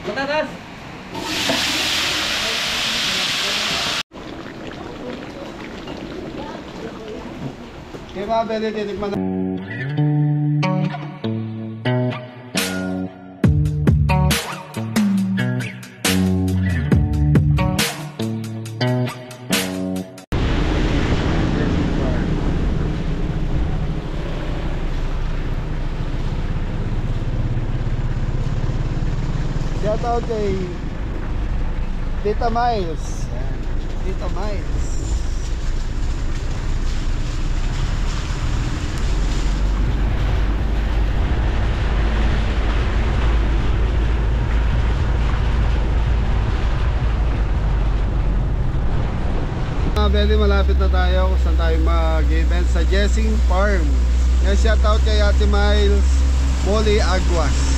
Patatas! Kaya mga beli, titikman na. Shout out kay Tita Miles. Tita Miles. Beli, malapit na tayo kung saan tayo mag-event sa Jessing Farm. Yan, shout out kay Ate Miles Molly Aguas.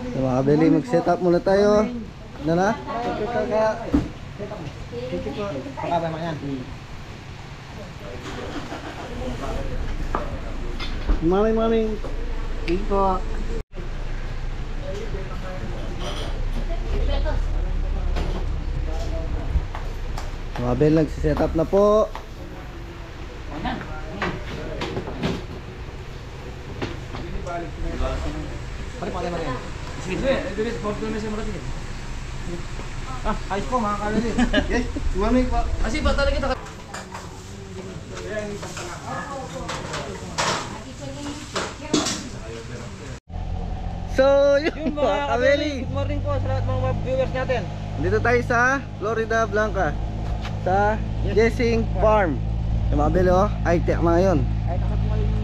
So, mga beli, mag-set up muna tayo. Ano na? Morning. Ito. Mga beli, nag-set up na po. Ayos po mga kalali. Yes, morning po. Kasi ba talaga kita? So, yun mga kabeli. Good morning po sa lahat mga viewers natin. Dito tayo sa Florida Blanca, sa Jessing Farm. Yung mga kabeli, oh, ay tiyak mga yun. Kahit ako po yung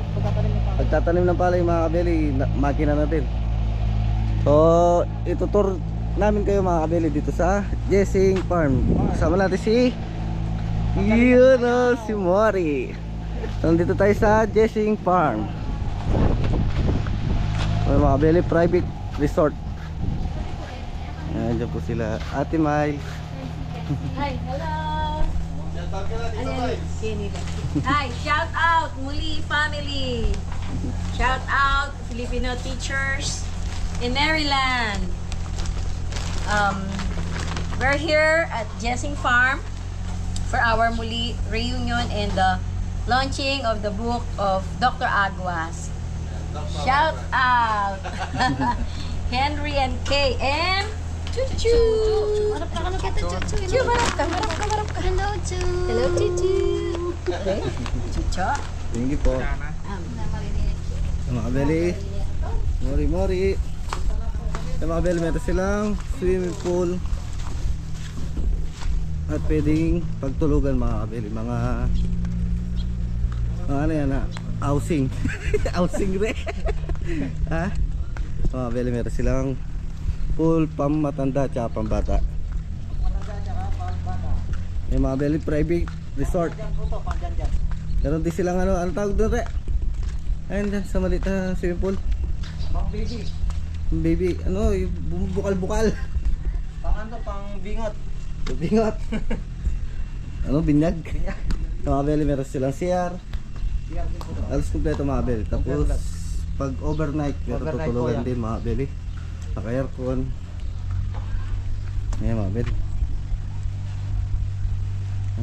Pagtatanim ng palay mga kabeli, makina natin. So, itutur namin kayo mga kabeli dito sa Jessing Farm. Kasama natin si si Mori. So, nandito tayo sa Jessing Farm. So, mga kabeli, private resort. Ayan, dyan po sila Ate Miles. Hi, hello. Hi, shout out Muli family. Shout out Filipino teachers in Maryland. We're here at Jessing Farm for our Muli reunion and the launching of the book of Dr. Aguas. Shout out Henry and Kay and Chuchu. Marap ka. Hello, Chu. Hello, Chuchu. Okay. Chuchu. Thank you po. Mga kabeli, Mori. Mga kabeli, meron silang swimming pool at pwedeng pagtulugan mga kabeli. Mga ano yan ha? Housing. Housing re. Ha? Mga kabeli, meron silang pool pang-matanda at pang-bata. May mga kabeli, private resort. Meron din silang ano tawag doon re? Ayun dyan sa maliit na swimming pool. Pang baby. Baby, ano, yung bukal-bukal. Pang bingot. Bingot. Ano, binyag? Mga kabeli, meron silang CR. Alas kompleto mga kabeli. Tapos pag overnight, meron Overnight po tutulugan yan. din mga kabeli. Naka-aircon. Ayan mga kabeli.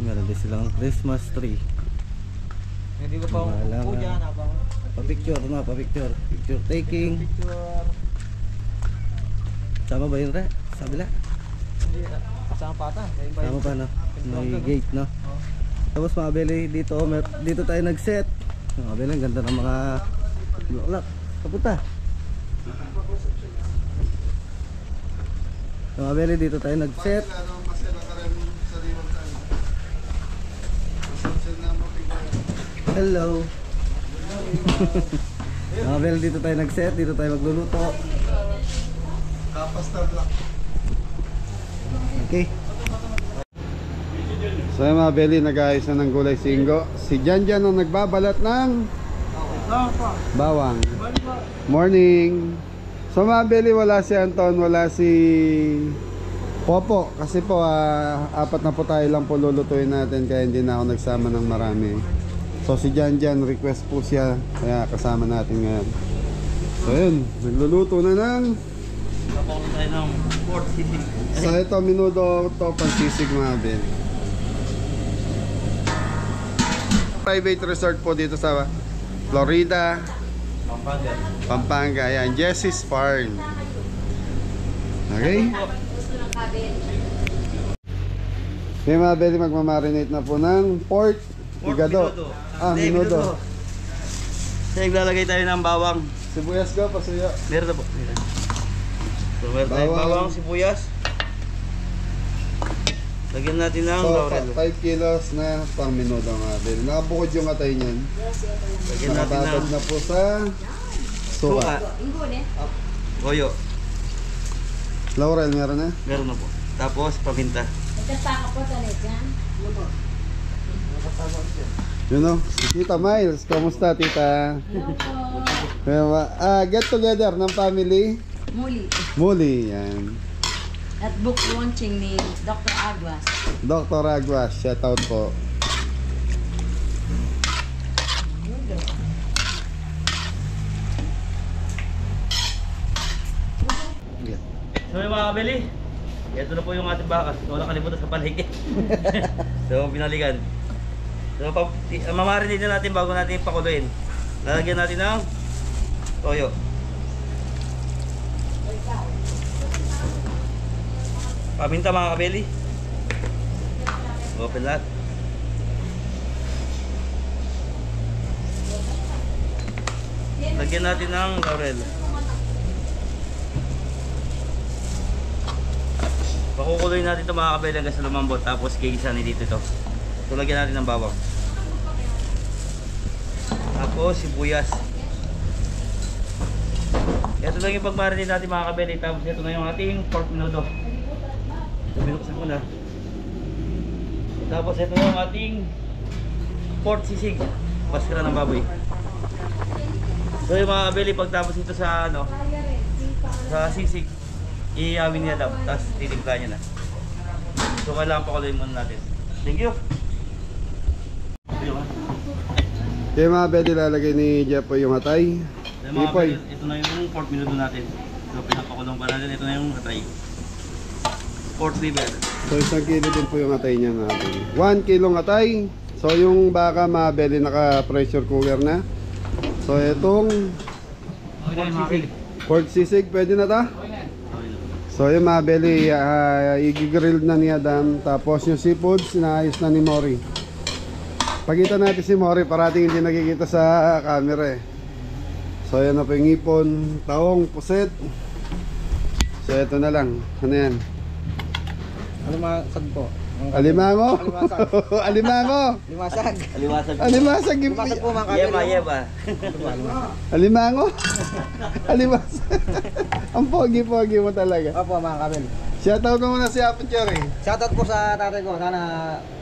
Meron din silang Christmas tree. Hindi ko pa Wala upo nga. dyan habang Pa-picture na, pa-picture. Picture taking. picture. Sama ba yun, Re? Sa kabila? Hindi, kasama pa ata. Kaya ba Sama yun? pa, no? May Pintuan, gate, no? Oh. Tapos mga kabeli, dito tayo nag-set. Mga kabeli, ang ganda ng mga bulaklak. Kapunta. Mga kabeli, dito tayo nag-set. Hello. Mga kabeli, dito tayo nag-set. Dito tayo magluluto. Okay. So yung mga belly, nag-ayos na ng gulay singgo. Si Janjan ang nagbabalat ng bawang. Morning. So mga belly, wala si Anton, wala si Popo. Kasi po, apat na po tayo lang po lulutuin natin. Kaya hindi na ako nagsama ng marami. So si Janjan, request po siya. Kaya kasama natin ngayon. So yun, nagluluto na ng Tapos tayo ng Fort City. so ito, minudo to pansisig mga belly. Private resort po dito sa Florida, Pampanga. Ayan, Jesse's Farm. Okay? Okay mga belly, magmamarinate na po ng pork igado. Minudo. Kaya naglalagay tayo ng bawang. Sibuyas ko, pasuyo. Meron na po. So meron tayong bawang, sibuyas. Lagyan natin ng So, laurel. 5 kilos na pang minudo mga belly. Nakabukod yung atay niyan. Lagyan natin Nakababad ng na po sa suka. suka. Toyo. Laurel meron na? Meron na po. Tapos paminta. Yun o, si Tita Miles. Kamusta tita? Get together ng family. Muli. Muli, yan. At book launching ni Dr. Aguas. Dr. Aguas, shout out po. So yung mga kabili, ito na po yung ating bakas. So nakalimutan sa palengke. So binalikan. So mamarinate na natin bago natin pakuluin. Lalagyan natin ng toyo. Paminta mga kabili. Open lahat. Lagyan natin ng laurel. Pakukuloy natin ito mga kabeli hanggang sa lumambot. Tapos gigisanin dito ito. So lagyan natin ng bawang. Tapos sibuyas. Ito lang yung pagmarinate natin mga kabeli. Tapos ito na yung ating pork minudo. So binuksan ko na. Tapos ito yung ating pork sisig. Baskara ng baboy. So yung mga kabeli, pagtapos ito sa ano, sa sisig, iawin niya lang, tapos titimpla niya na. So kailangan pakuloyin muna natin. Thank you! Kaya mga bedi, lalagay ni Jepo yung atay. So, mga Ipoy. kabeli, ito na yung pork minuto natin. So pinapakulong pa natin, ito na yung atay. Pork liver. So 1 kilo din po yung atay niya natin. 1 kilong atay. So yung baka mga bedi, naka pressure cooker na. So itong Okay na yung mga kabeli. pork sisig, pwede na ta? So yung mga belly, i-grill na ni Adam. Tapos yung seafood, sinaayos na ni Mori. Pagkita natin si Mori, parating hindi nakikita sa camera eh. So yan na po yung ipon, taong, puset. So ito na lang, ano yan? Alimasag po. Alimango? Alimango? Limasag. Aliwasag. Alimasag yung Limasag po mga Yema, yema. Alimango? Alimasag. Ang pogi-pogi mo talaga. Opo mga kabel. Shoutout mo muna si Aperture eh. Shoutout po sa tatay ko. Sana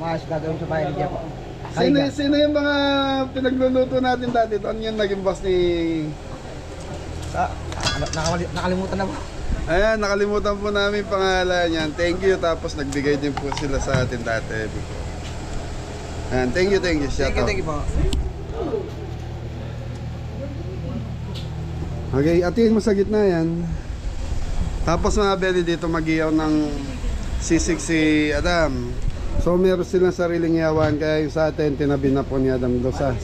maayos gagawin sa bahay ni Jeff. Sino yung mga pinagluluto natin dati? Ano yung naging boss ni... Nakalimutan na po. Ayan, nakalimutan po namin pangalan yan. Thank you. Tapos nagbigay din po sila sa atin dati. Ayan, thank you. Shout out. Thank you po. Okay, atiin mo sa gitna yan. Tapos mga belly dito mag-iyaw ng sisig si Adam. So meron silang sariling yawan, kaya yung sa atin tinabi na po ni Adam doon sa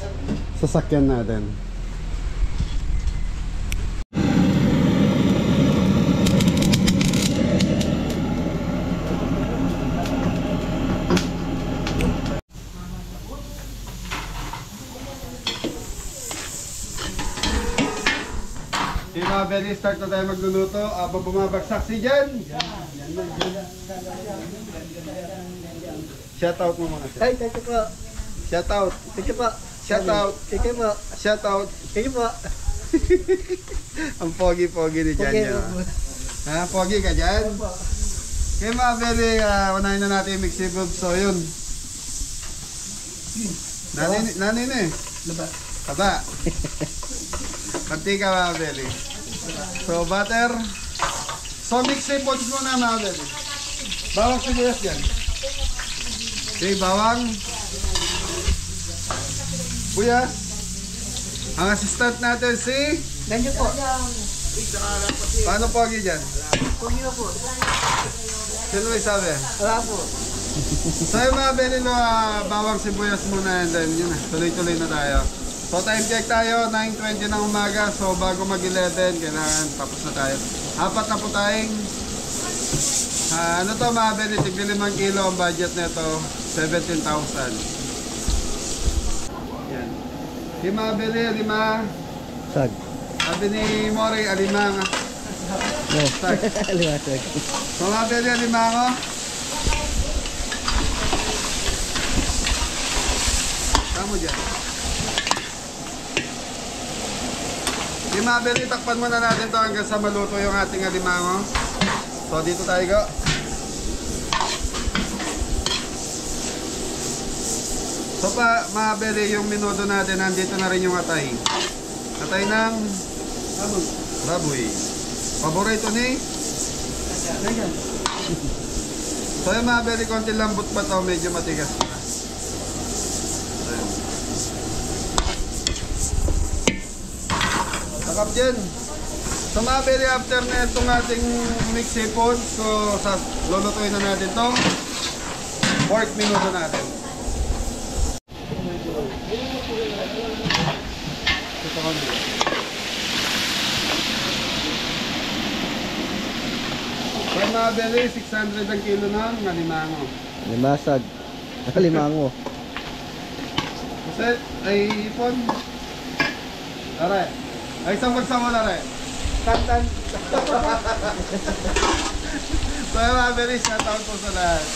sasakyan natin. Okay mga belly, start na tayo magluluto. Habang bumabagsak si Jan. Shout out mo mga sir. Ay, thank you po. Shout out. Thank you po. Shout out. Thank you po. Shout out. Thank you po. Ang pogi-pogi ni Jan Okay, yan. Ha, pogi ka Jan? Okay mga belly, unahin na natin yung mixed seafood. So yun. Nanay na eh. Taba. Mantika mga belly. So butter. So mixed seafood muna mga belly. Bawang sibuyas yan. Okay, bawang. Buyas. Ang assistant natin si... Thank you po. Paano pogi dyan? Pogi na po. Sino may sabi? Wala po. So yung mga belilo, bawang sibuyas muna and then yun na, tuloy-tuloy na tayo. So time check tayo, 9:20 ng umaga. So bago mag-11, kailangan tapos na tayo. Apat na po tayong ano to mga belilo, tigli 5 kilo ang budget nito, 17,000. Yan. Si mga belilo, 5. Sag. Sabi ni Mori, 5 nga. No. Sag. Liwasag. So mga belilo, 5 ako. Tama dyan. Yung mga belly, takpan muna natin to hanggang sa maluto yung ating alimango. So dito tayo go. So pa mga belly, yung minuto natin, nandito na rin yung atay. Atay ng baboy. Paborito ni? So yung mga belly, konti lambot pa to, medyo matigas pa. Sakap dyan. So mga belly, after na itong ating mixed seafood, so lulutuin na natin itong pork minuto natin. Ito kami. So mga belly, 600 ang kilo ng alimango. Limasag. Limango. Kasi ay ipon. Tara. Ay isang magsama na rin. Tantan. So yung mga belly, shoutout po sa lahat.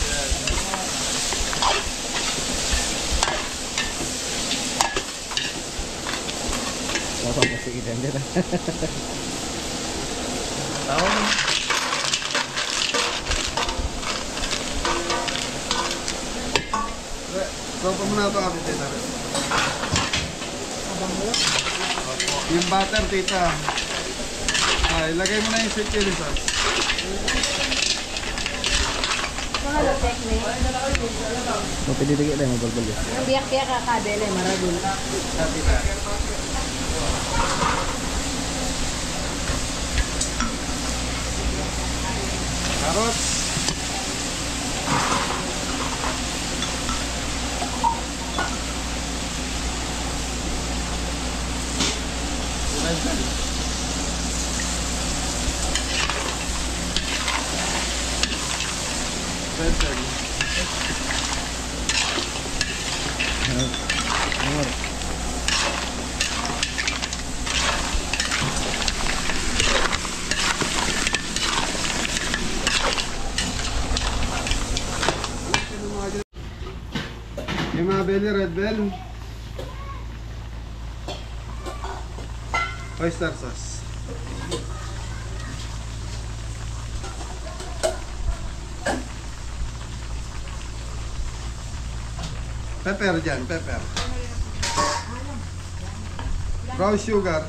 Wala pa sige din dyan. Tao mo. So pa muna ito kapit dito rin. Yung butter tita. Ay, ilagay mo na yung sweet chili sauce. Mga lotek ni. Mapididigi na yung mabalbal yun. Ang biyak-biyak kakadele, maragul. Sa tita. Carrots. Spencer. Yung mga belly, red bell. Oyster sauce. Pepper dyan, pepper. Brown sugar.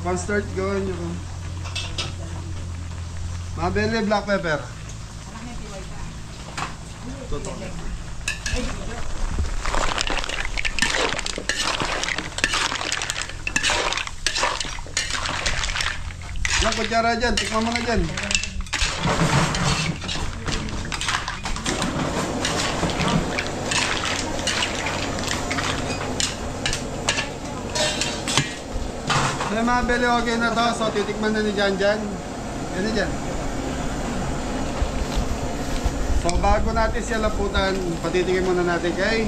Mustard, gawin nyo. Mga belly, black pepper. Totoo. Yan, kutsara dyan. Tikman mo na dyan. So yung mga beli, okay na to. So titikman na ni Jan Jan. Yan na dyan. So bago natin siya laputan, patitingin muna natin kay...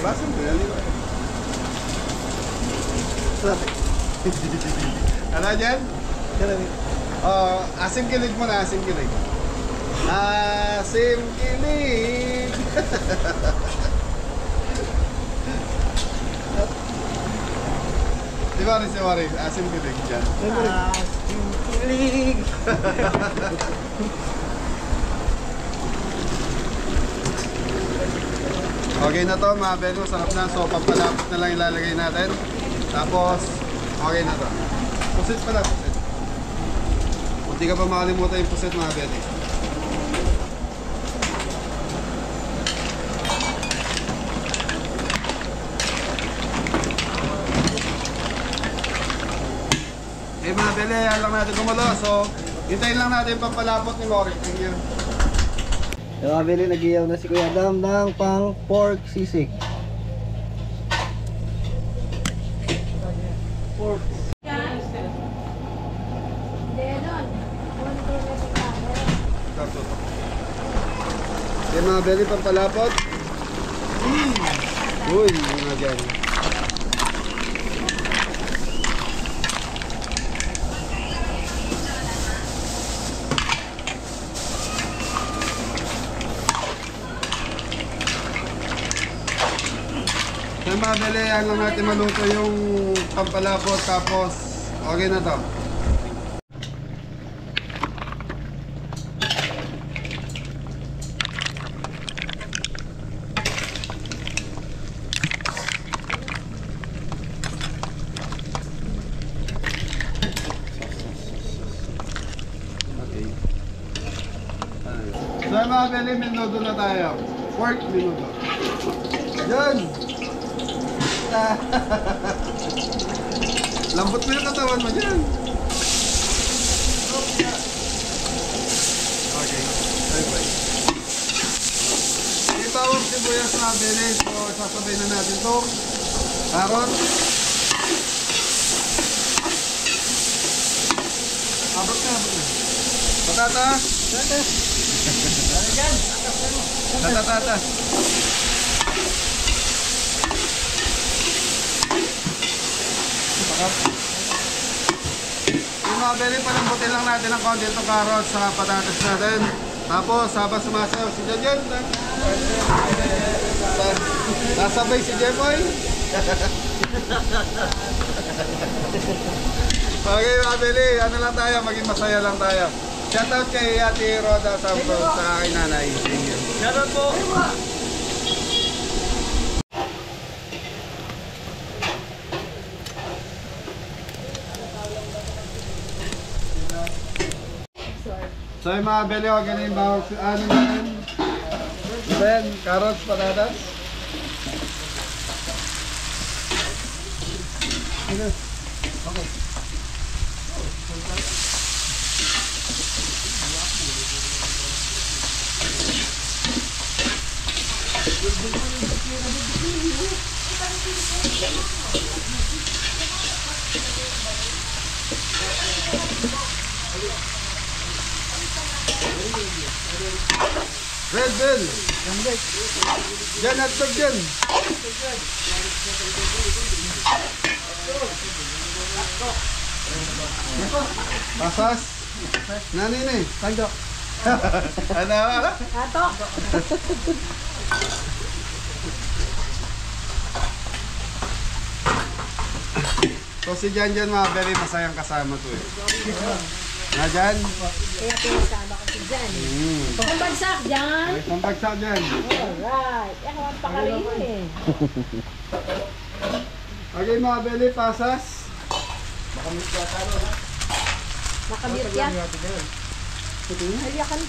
Basan ko yan. Ano dyan? Asim kilig mo na, asim kilig. Asim kilig. Di ba rin si Wari? Asim kilig dyan. Asim kilig. Okay na to mga belo, sarap na. So pampalapot na lang ilalagay natin. Tapos, okay na to. Pusit pala, pusit. Hindi ka pa makalimutan yung pusit mga belo. Eh mga belo, yan lang natin kumulo. So, hintayin lang natin yung pampalapot ni Mori. Thank you. Yung mga beli, nag-iyaw na si Kuya Dam ng pang pork sisig. Yung mga beli pampalapot. Uy, mga dyan. Yung mga beli, yan lang natin maluto yung pampalapot. Tapos, okay na to. So mga beli, minuto na tayo. Pork minuto. Yan! Lambot mo yung katawan mo dyan. Okay. Bye-bye. Yung bawang sibuyas mga beli. So sasabay na natin ito. Karot. Abot na, abot na. Patata. Patata. Yung mga beli, palambutin lang natin ng konti itong carrots sa patatas natin. Tapos, habang sumasayaw si Jan, nasabay si Jemoy. Okay mga beli, ano lang tayo, maging masaya lang tayo. Shoutout kay Ate Roda Sampo sa kay nanay. Thank you. Shoutout po. So yung mga beli, huwag na yung bawang ano natin. Then, carrots, patatas. Okay. Red Bell. Yan, hotdog dyan. Pasas. Nanin eh. Tanggo. Ano? Ato. So si Jan mga very masayang kasama to eh. Na Jan? Kaya pinasama ko si Jan. Ang bagsak, Jan. May pampagsak Jan. Alright. Ako ang pakarin eh. Okay mga beli, pasas. Makamute yan. Haliyakan.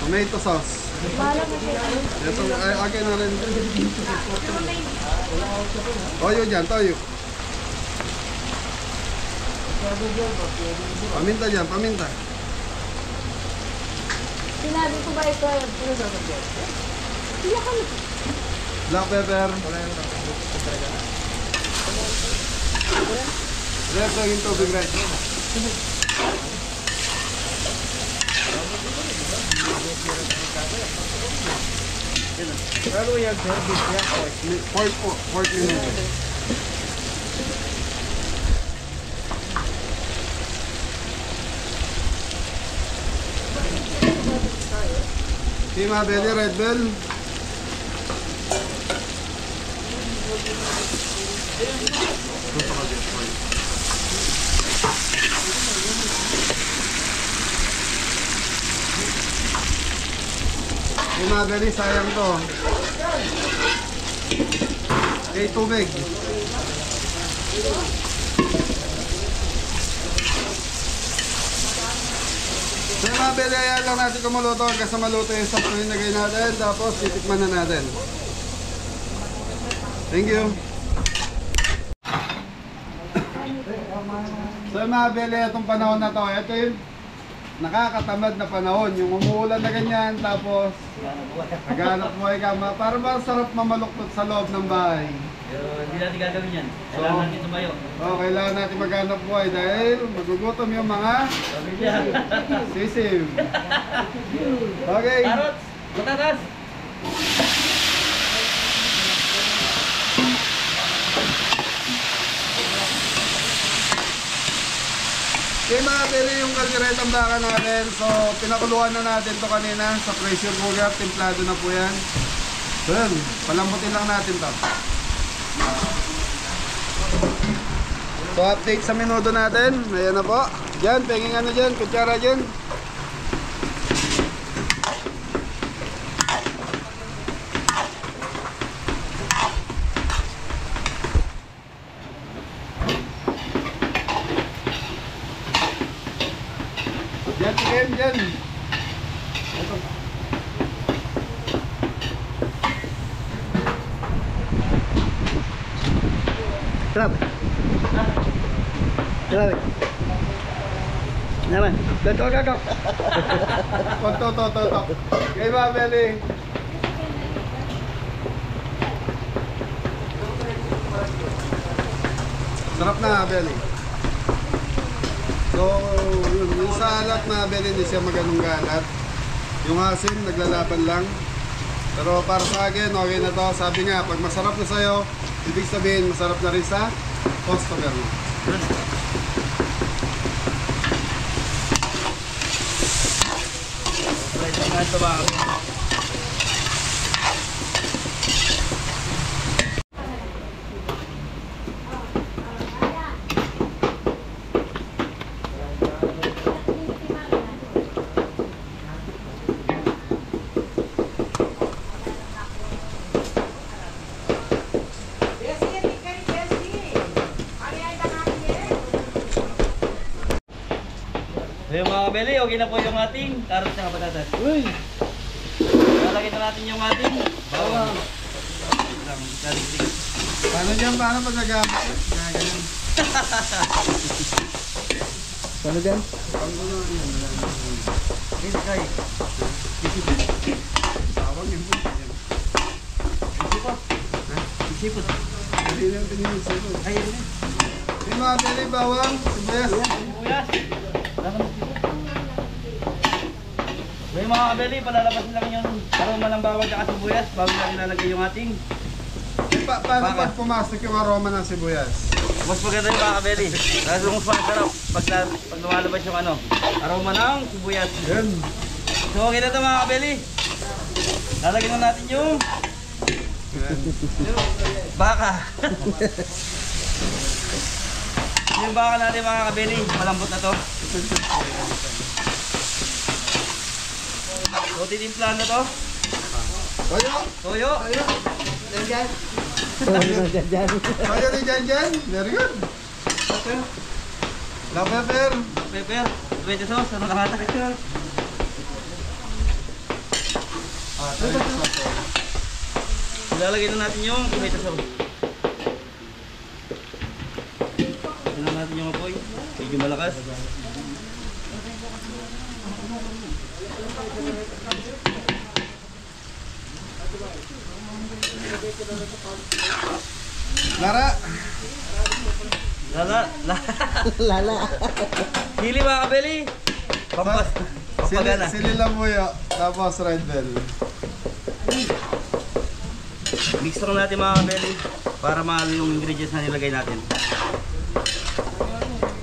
Tomato sauce. Ito, akin na rin. Toyo dyan, toyo. Paminta dyan, paminta. Sinabi ko ba ito? Black pepper. Red, laging tubig, red. Pero yan, service yan. Pork po, pork minuto. Kima belly, red bell. Kima belly, sayang to. Okay, tubig. So yung mga beli, ayan lang natin kumuloto hanggang sa maluto yung sakto yung nagay natin. Tapos titikman na natin. Thank you. So yung mga beli, itong panahon na to, ito yung nakakatamad na panahon. Yung umuulan na ganyan, tapos naghanap buhay ka. Para ba sarap mamaluktot sa loob ng bahay. Pero hindi natin gagawin yan. Kailangan natin tumayo. Oo, kailangan natin maghanap buhay dahil magugutom yung mga Pamilya. sisim. Okay. Carrots! Patatas! Okay mga beli, yung kalderetang baka natin. So, pinakuluan na natin to kanina sa pressure cooker. Templado na po yan. So, yun. Palambutin lang natin to. So, update sa minuto natin. Ayan na po. Diyan, penging ano dyan, kutsara dyan. Diyan, chicken, dyan. Ito. Grabe. Grabe. Naman. Gato. To. Okay ba, Beli? Sarap na, Beli. So, yung sa alat na Beli, hindi siya maganong galat. Yung asin, naglalaban lang. Pero para sa akin, okay na to. Sabi nga, pag masarap na sa'yo, ibig sabihin, masarap na rin sa customer mo. Right, ang ito ba? So yung mga kabeli, okay na po yung ating carrots at patatas. Uy! Lalagyan na natin yung ating bawang. Lang, dalig-dig. Paano dyan? Paano pag nagamit? Ganyan. Paano dyan? This guy. Tawag yun po. Sipot. Sipot. Hindi lang tingin sa ito. Ayun na. Yung mga beli, bawang, sibuyas. Sibuyas. So yung mga kabeli, palalabas lang yung aroma ng bawang at sibuyas bago natin ilalagay yung ating. Paano pag pumasok yung aroma ng sibuyas? Mas maganda yung mga kabeli. Kasi mas masarap pag lumalabas yung aroma ng sibuyas. Yan. So okay na ito mga kabeli. Lalagyan na natin yung baka. Yung baka natin mga kabeli, malambot na to. So titimplahan na to. Toyo! Toyo. Dyan. Toyo ni Jan. Very good. Black pepper. Pepper. Tomato sauce. Ano nakata? Ilalagay na natin yung tomato sauce. Tignan natin yung apoy. Medyo malakas. Lara! Lala. Lala. Hili mga kabeli. Pampas. Pampagana. Sili lamuyo, tapos red bell. Mix lang natin mga kabeli para mahalo yung ingredients na nilagay natin.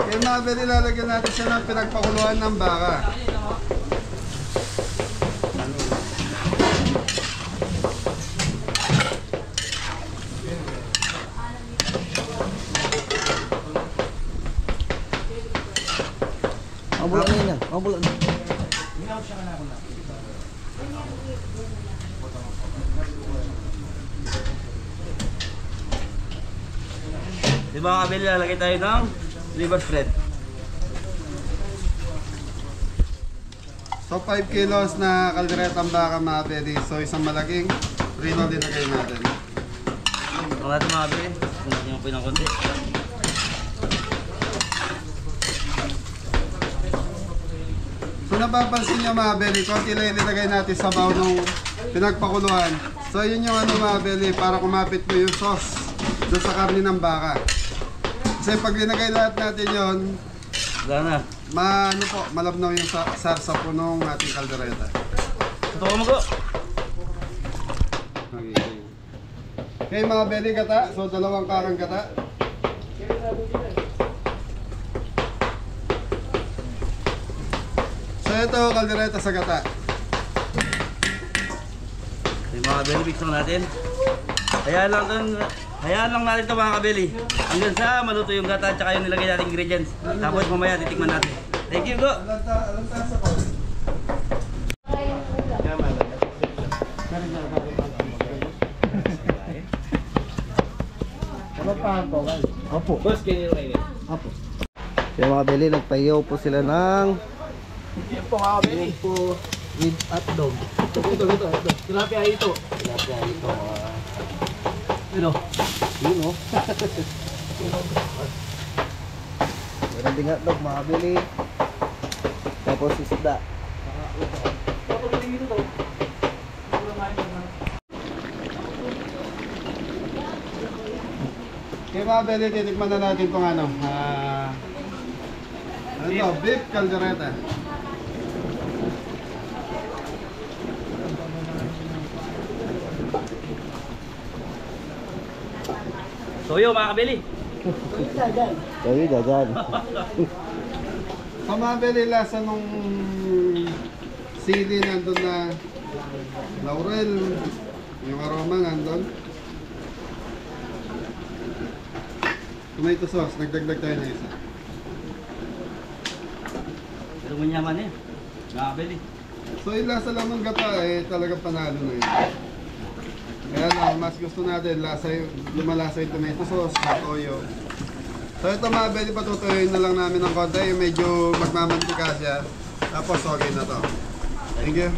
Kaya mga beli, lalagyan natin siya ng pinagpakuluan ng baka. Mabulan na yan. Mabulan na. Di ba mga kabeli, lalagay tayo ng liver spread. So 5 kilos na kalderetang baka mga beli. So isang malaking rino din lagay natin. Ito natin mga kabeli. Ito natin yung apoy ng konti. So napapansin nyo mga beli, konti lang ilagay natin sa baw nung pinagpakuluan. So yun yung ano mga beli, para kumapit mo yung sauce doon sa karne ng baka. Kasi pag linagay lahat natin yun, Wala na. ano po, malabnaw yung sarsa po nung ating kaldereta. Tutukan mo ko. Okay mga beli gata, so dalawang kakang gata. So ito, kaldereta sa gata. Yung mga kabeli, mix lang natin. Hayaan lang natin ito mga kabeli. Hanggang sa maluto yung gata at saka yung nilagay natin ingredients. Tapos mamaya titikman natin. Thank you, go! Opo. Opo. Kaya mga beli, nagpayaw po sila ng po with hotdog. Ito. Tilapia ito. Ito. Yun o. Meron ding hotdog mga beli. Tapos isda. Okay mga beli, titikman na natin itong ano. Ano to? Beef kaldereta. Toyo mga kabeli. Kaya dagan. So mga beli, lasa nung sili nandun na laurel. Yung aroma nandun. Tomato sauce, nagdagdag tayo na isa. Pero manyaman eh. Mga kabeli. So yung lasa lang ng gata eh talagang panalo na yun. Kaya lang, mas gusto natin lumalasa yung tomato sauce, toyo. So ito mga beli, patutuyoyin na lang namin ng konti, yung medyo magmamantika siya. Tapos okay na to. Thank you.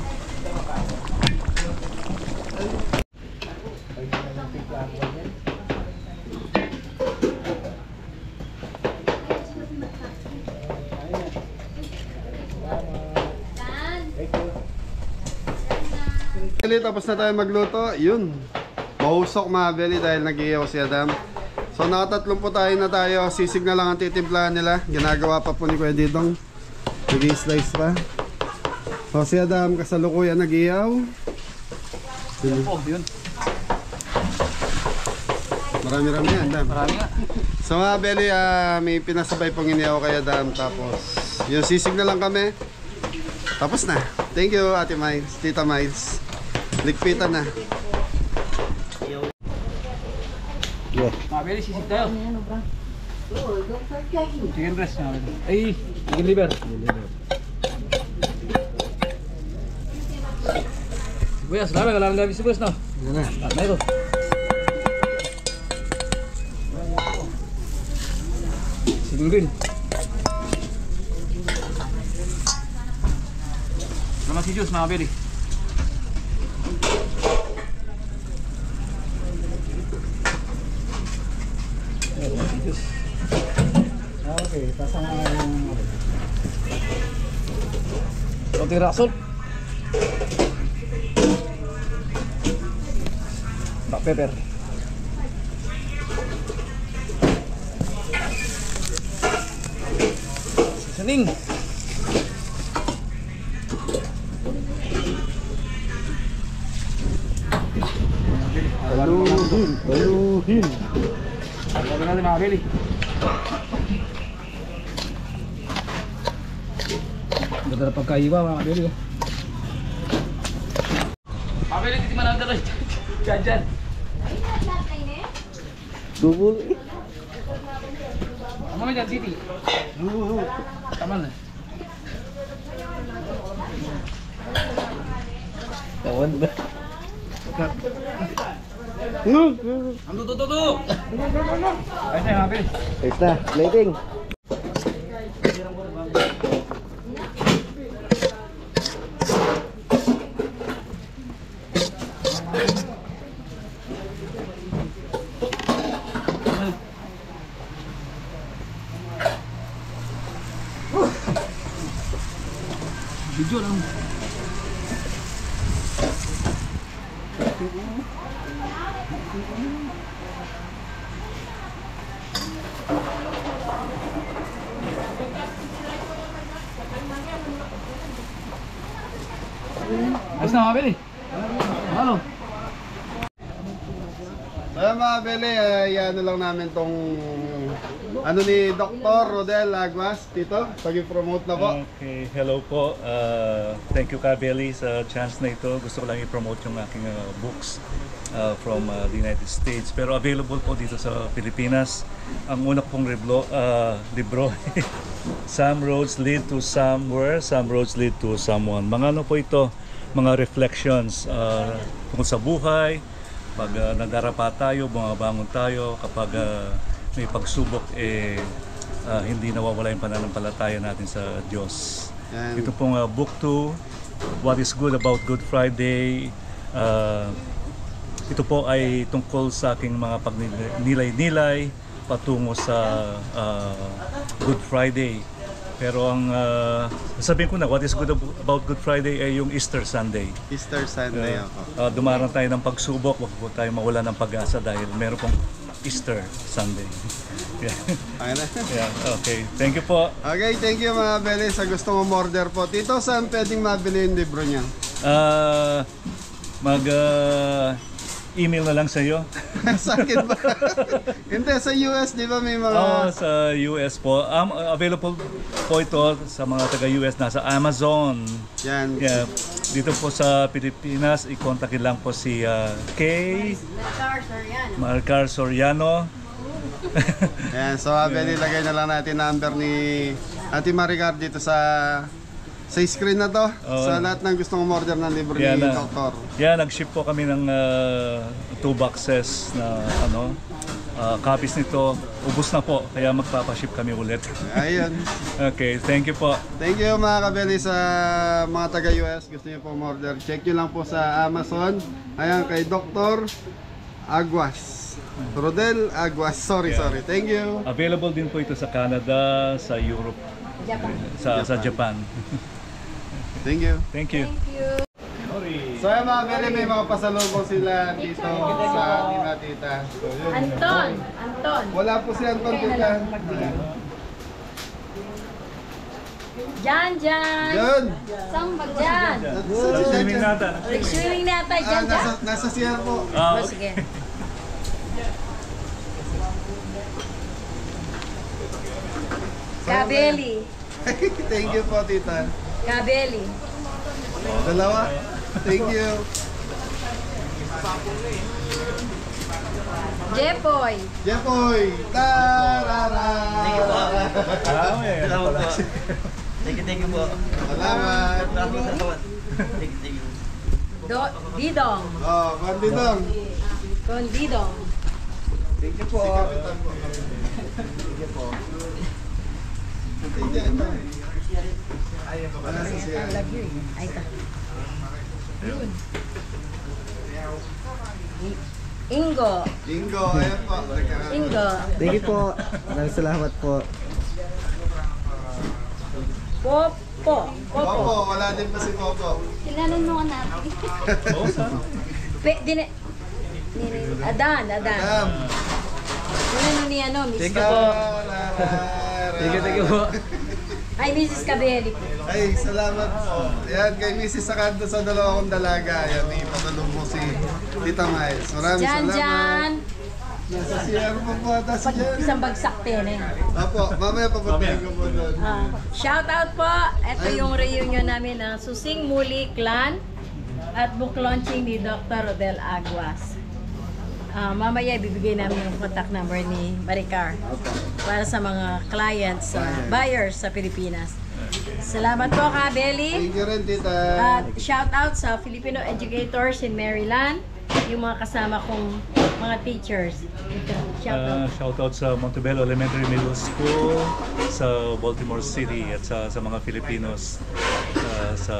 Tapos na tayo magluto, yun. Mahusok mga beli dahil nag-iiyaw si Adam. So nakatatlong po na tayo, sisig na lang ang titimplahan nila. Ginagawa pa po ni Kuya Didong. Nag-i-slice pa. So si Adam kasalukuyan nag-iiyaw. Yun. Marami-rami yan, Adam. Marami nga. So mga beli, may pinasabay pong iniyaw kay Adam. Tapos yung sisig na lang kami. Tapos na. Thank you Ate Miles, Tita Miles. Ligpitan na. Yeah. Mga kabeli, sisig tayo. Chicken breast mga kabeli. Ay, chicken liver. Sibuyas, lalo gabi sibuyas na. Yan na. At na ito. Siguro rin. Naman si Diyos mga kabeli. Okay, tasang konting raksol. Black pepper. Seasoning. Baluhin. Sabi natin mga Beli. Ganda na pagkaiwa mga Beli. Mga Beli, titiman natin ito. Diyan. Dubul. Ano nga dyan, City? Tama na. Tawan ba? Ang tutututu! Ayos na, happy. Ayos na, plating. Video lang. Ayos na mga Beli. Halo. Kaya mga Beli, ano lang namin tong ano ni Dr. Rodel Aguas, Tito, pag-promote na po. Okay, hello po. Thank you Kabeli sa chance na ito. Gusto ko lang i-promote yung aking books from the United States. Pero available po dito sa Pilipinas. Ang una pong libro, Some Roads Lead to Somewhere, Some Roads Lead to Someone. Mga ano po ito? Mga reflections tungkol sa buhay, pag nadarapa tayo, bumabangon tayo, kapag may pagsubok, hindi nawawala yung pananampalataya natin sa Diyos. Ito pong book 2, What is Good About Good Friday. Ito po ay tungkol sa aking mga pagnilay-nilay patungo sa Good Friday. Pero ang sabihin ko na, what is good about Good Friday ay yung Easter Sunday. Easter Sunday ako. Dumarang tayo ng pagsubok, wag po tayo mawala ng pag-asa dahil meron pong Easter Sunday. Yeah. Yeah, okay. Thank you po. Okay, thank you mga Beli sa gusto mo order po. Tito, saan pwedeng mabili yung libro niya? Email na lang sa iyo. Sa akin ba? Hindi, sa US, di ba may mga... Sa US po. Available po ito sa mga taga-US. Nasa Amazon. Yan. Yeah. Dito po sa Pilipinas, i-contactin lang po si Kay Marcar Soriano. Yan, so Beli, lagay na lang natin number ni Ate Maricar dito sa screen na to. Sa lahat ng gustong umorder ng libro ni Dr. Yeah, nag-ship po kami ng 2 boxes na copies nito. Ubus na po, kaya magpapaship kami ulit. Ayun. Okay, thank you po. Thank you mga Kabeli sa mga taga-US. Gusto niyo po umorder, check nyo lang po sa Amazon. Ayan, kay Dr. Aguas. Rodel Aguas. Sorry. Thank you. Available din po ito sa Canada, sa Europe, sa Japan. Thank you. Thank you. So ayan mga Beli, may mga pasalubong sila dito sa Tina Tita. So, yun. Anton. Wala po si Anton Tita. Jan. Yun! Sambag Jan. Swimming nata. Swimming nata Jan. Nasa CR po. Oh, sige. Kabeli. Thank you po Tita. Kabeli. Dalawa. Thank you. Jepoy. Jepoy! Tarara! Thank you po. Salamat po. Thank you po. Salamat! Salamat. Thank you. Didong. Oh, Bandidong. Didong. Thank you po. Thank you po. Ay, ito. Yun. Ingo. Ingo, ayan po. Ingo. Thank you po. Maraming salamat po. Popo. Popo, wala din pa si Popo. Kailangan mo natin. Oo, sa? Adan. Madam. Ano ni ano, Miss Thank you po. Thank you po. Ay, Mrs. Cabelli po. Ay, salamat po. Yan, kay Mrs. Sakando sa dalawa kong dalaga. Yan, ipatalong mo si Tita Miles. Maraming Jan. salamat. Nasa CR po po ata si Jan. Isang bagsak din eh. Apo, mamaya papatingin ko po doon. Shout out po. Ito yung reunion namin ng Susing Muli Clan at book launching ni Dr. Rodel Aguas. Mamaya ibibigay namin yung contact number ni Maricar para sa mga clients, buyers sa Pilipinas. Salamat po, Kabeli. Thank you rin, Tita. At shout out sa Filipino educators in Maryland, yung mga kasama kong mga teachers. Shout out. Shoutout sa Montebello Elementary Middle School, sa Baltimore City at sa mga Filipinos sa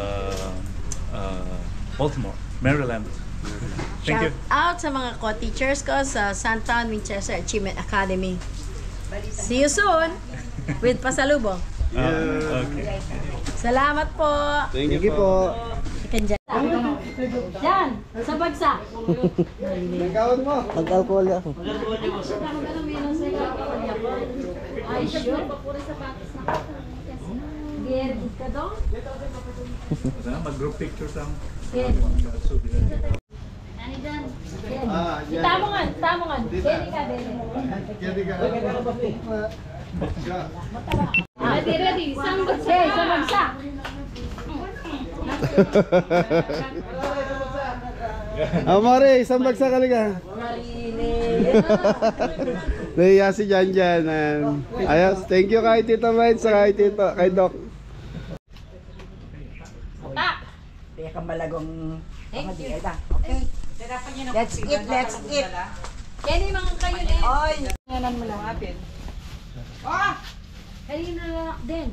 Baltimore, Maryland. Thank you. Shout out sa mga co-teachers ko sa Santown Winchester Achievement Academy. See you soon with pasalubong. Okay. Salamat po. Thank you po. Ikan dyan. Dyan, sa bagsak. Nagkawad mo. Mag-alcohol ako. Ay, sure. Gerd ka doon? Mag-group picture sa Gerd. Ano dyan? Yan. Tamongan. Gerd ka, Bele. Kaya ka. Ready. Isang Okay, sa bagsak. Amore, isang bagsak ka liga. Nahiya si Jan Jan. Ayos, thank you kay Tita Miles sa kay Doc. Kaya kang malagong Thank you. Okay. Let's eat. Kenny, mga kayo din. Oy! Nganan mo lang. Oh! Kanina lang din.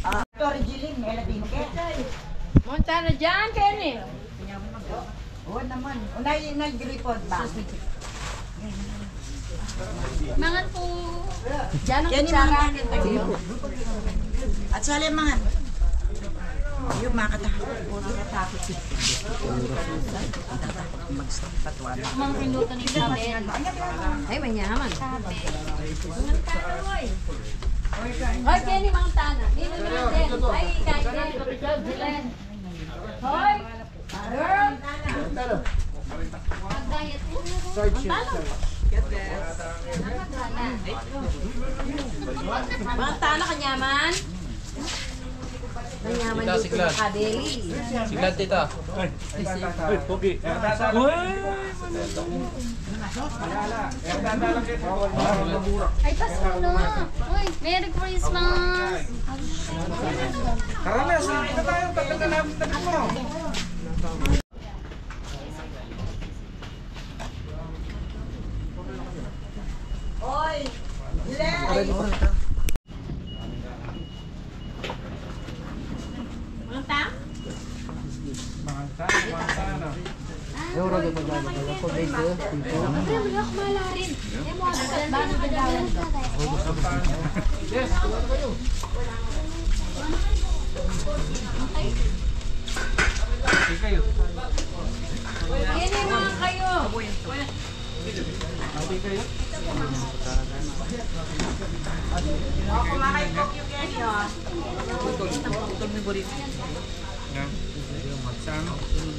Ito, Regilin, may ladin ka. Montana dyan, Kenny. Oo naman. Unay nag-report ba? Mangan po. Dyan ang Yan yung kutsara. mga at sali mga yung makakatakot si magpatuan. Mga pinuto ni Isabel. Ay, manyaman. Hoy, Kenny, mga tana. Dito na din. Ay, kahit din. Hoy! Girl! Mag-diet po. Mga tana, kanyaman. Kanyaman dito sa Kabeli. Signal tita. Ay, pogi. Ay, pasko na. Uy, Merry Christmas. Oy! Mga tang? Kenny, mga kayo. Kumakay-cook yung Kenny, oh.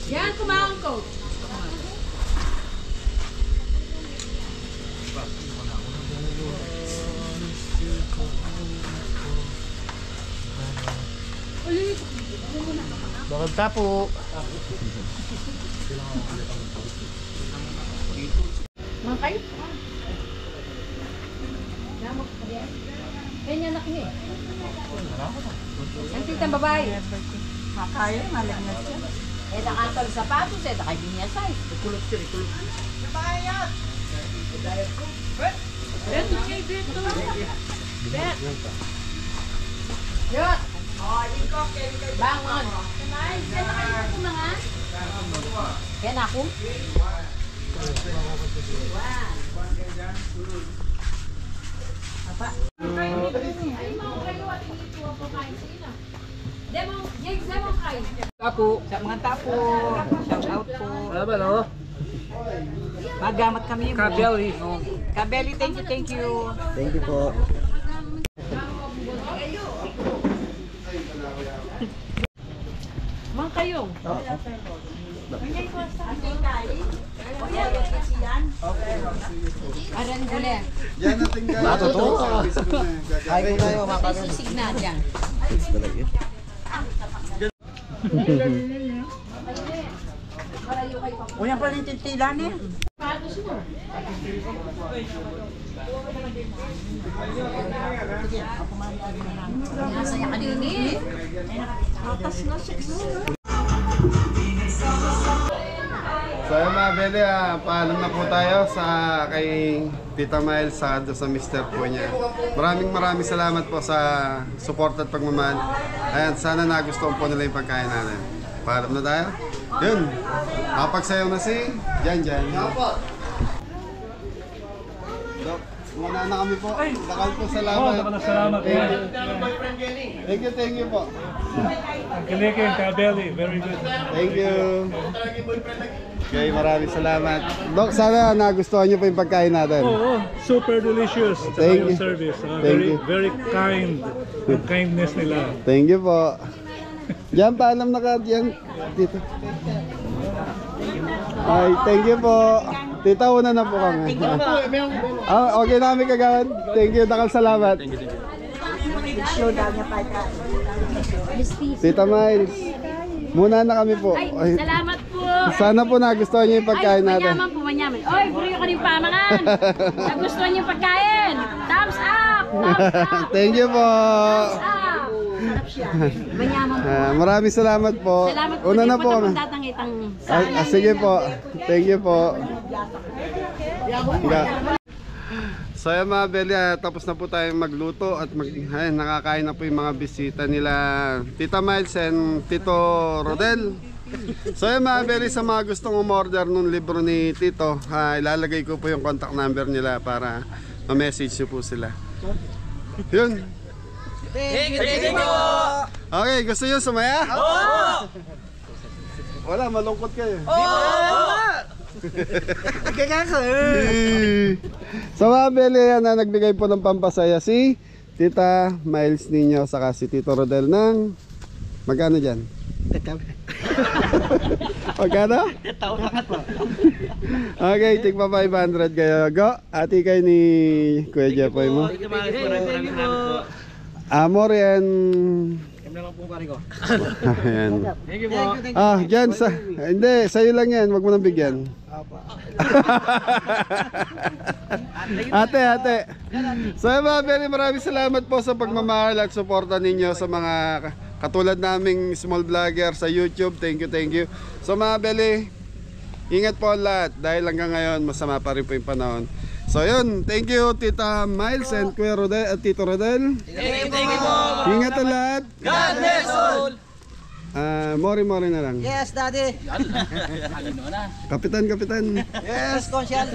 Yan, kumaong coach. Bakit tapo? Mga kayo. Kanya anak niya eh. Ang titang babae. Makaya, malagnat siya. Eh, nakantol sapatos eh, nakagin niya size. Kulot siya, kulot. Bayat! Yot! Oh, yung cook, Kenny kayo. Bangon! Kaya na kayo po mga. Kaya na ako? Apa? Tapo, sa mga tapo, shout out po. Magamat kami mo. Kabeli. Kabeli, thank you. Thank you po. Mang kayo. Aran gule. Yan natin guys. Ay, kung tayo mga Sisig na dyan. Una pa rin tintilan eh. Nasaya ka din eh. So yun mga bele, paalam na po tayo sa kay Tita Miles sa mister po niya. Maraming salamat po sa support at pagmamahal. Ayan, sana nagustuhan po nila yung pagkain natin. Paalam na tayo. Yun, nakapagsayaw na si Jan. Dok, muna na kami po. Dakal po salamat. Salamat. Thank you po. Kilikin, Kabeli, very good. Thank you. Okay, maraming salamat. Dok, sana nagustuhan niyo po yung pagkain natin. Oo, super delicious. Thank Yung you. service. Thank you. Very kind. Yung kindness nila. Thank you po. Diyan, paalam na ka. Diyan, dito. Ay, thank you po. Tita, una na po kami. Okay na kami kagawad. Thank you, dakal salamat. Tita Miles, muna na kami po. Ay, Salamat po. sana po nagustuhan niyo yung pagkain natin. Manyaman. Oy, buri ka rin pamangan. Nagustuhan niyo yung pagkain. Thumbs up. Thank you po. Sarap siya. Manyaman po. Maraming salamat po. Salamat po. Una na po kami. Tatangitang Sige po. Thank you po. So ayan mga beli, tapos na po tayo magluto at nakakain na po yung mga bisita nila Tita Miles and Tito Rodel. So ayan mga beli, sa mga gustong umorder nung libro ni Tito, ilalagay ko po yung contact number nila para ma-message nyo po sila. Yun. Okay, gusto nyo sumaya? Wala, malungkot kayo. So mga beli, nagbigay po ng pampasaya si Tita Miles ninyo saka si Tito Rodel ng magkano dyan? Magkano? Okay, tigpa 500 kayo. Go, ati kayo ni Kuya Jepoy mo. Maraming salamat po. Amor yan. Ayan. Dyan sa... Hindi, sa'yo lang yan. Wag mo nang bigyan. Ate. So mga beli, maraming salamat po sa pagmamahal at suporta ninyo sa mga katulad naming small vlogger sa YouTube. Thank you. So mga beli, ingat po lahat dahil hanggang ngayon masama pa rin po yung panahon. So yun, thank you Tita Miles and Kuya Rodel at Tito Rodel. Thank you po. Ingat ang lahat. God bless all. Mori na lang. Yes, Daddy. Kapitan. Yes, Consyal.